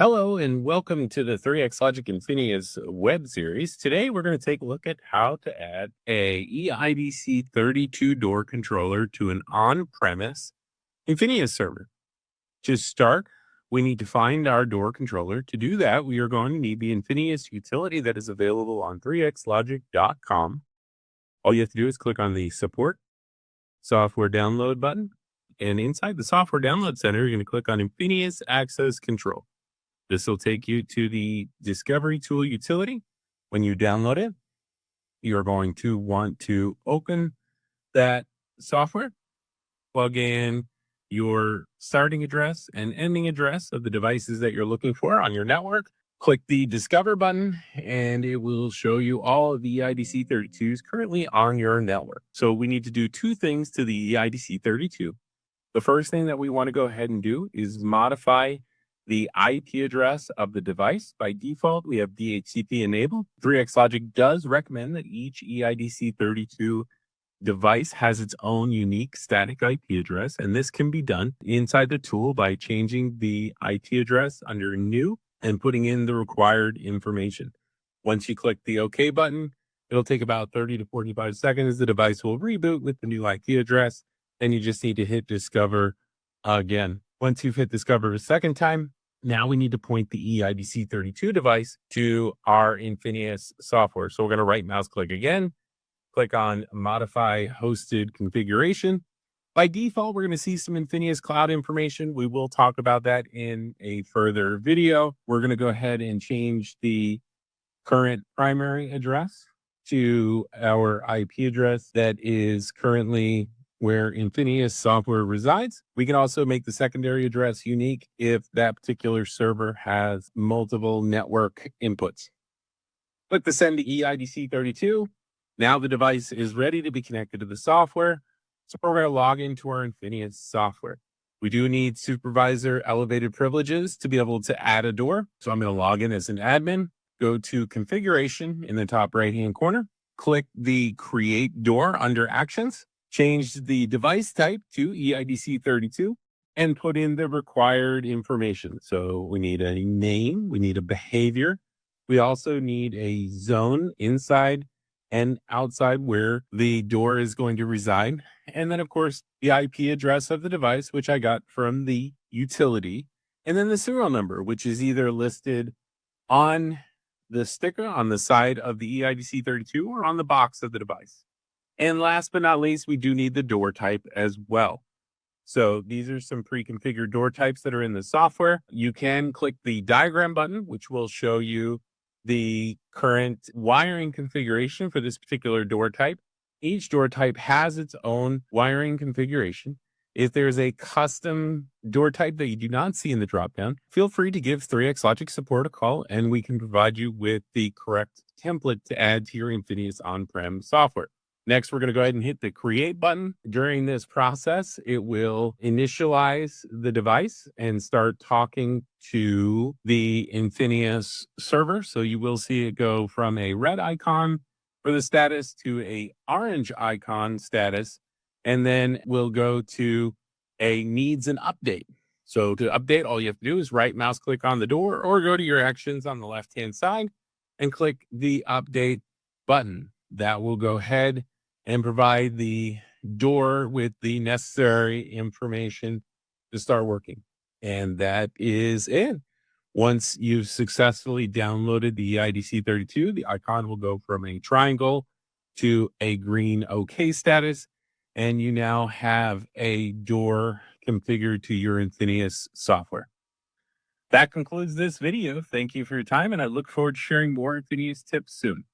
Hello and welcome to the 3x Logic INFINIAS web series. Today we're going to take a look at how to add a EIDC32 door controller to an on-premise INFINIAS server. To start, we need to find our door controller. To do that, we are going to need the INFINIAS Utility that is available on 3xlogic.com. All you have to do is click on the Support Software Download button, and inside the Software Download Center, you're going to click on INFINIAS Access Control. This will take you to the Discovery Tool utility. When you download it, you're going to want to open that software, plug in your starting address and ending address of the devices that you're looking for on your network. Click the Discover button, and it will show you all of the EIDC32s currently on your network. So we need to do two things to the EIDC32. The first thing that we want to go ahead and do is modify the IP address of the device. By default, we have DHCP enabled. 3x Logic does recommend that each EIDC32 device has its own unique static IP address, and this can be done inside the tool by changing the IP address under New and putting in the required information. Once you click the OK button, it'll take about 30 to 45 seconds. The device will reboot with the new IP address, and you just need to hit Discover again. Once you've hit Discover a second time, now we need to point the EIDC32 device to our INFINIAS software. So we're going to right mouse click again, click on Modify Hosted Configuration. By default, we're going to see some INFINIAS cloud information. We will talk about that in a further video. We're going to go ahead and change the current primary address to our IP address that is currently where INFINIAS software resides. We can also make the secondary address unique if that particular server has multiple network inputs. Click the Send to EIDC32. Now the device is ready to be connected to the software. So we're going to log into our INFINIAS software. We do need supervisor elevated privileges to be able to add a door. So I'm going to log in as an admin, go to Configuration in the top right-hand corner, click the Create Door under Actions, change the device type to EIDC32, and put in the required information. So we need a name, we need a behavior. We also need a zone inside and outside where the door is going to reside. And then, of course, the IP address of the device, which I got from the utility. And then the serial number, which is either listed on the sticker on the side of the EIDC32 or on the box of the device. And last but not least, we do need the door type as well. So these are some pre-configured door types that are in the software. You can click the diagram button, which will show you the current wiring configuration for this particular door type. Each door type has its own wiring configuration. If there's a custom door type that you do not see in the dropdown, feel free to give 3x Logic support a call, and we can provide you with the correct template to add to your INFINIAS on-prem software. Next, we're going to go ahead and hit the Create button. During this process, it will initialize the device and start talking to the INFINIAS server. So you will see it go from a red icon for the status to a orange icon status, and then we'll go to a needs an update. So to update, all you have to do is right mouse click on the door or go to your actions on the left-hand side and click the Update button. That will go ahead and provide the door with the necessary information to start working. And that is it. Once you've successfully downloaded the EIDC32, the icon will go from a triangle to a green OK status, and you now have a door configured to your INFINIAS software. That concludes this video. Thank you for your time, and I look forward to sharing more INFINIAS tips soon.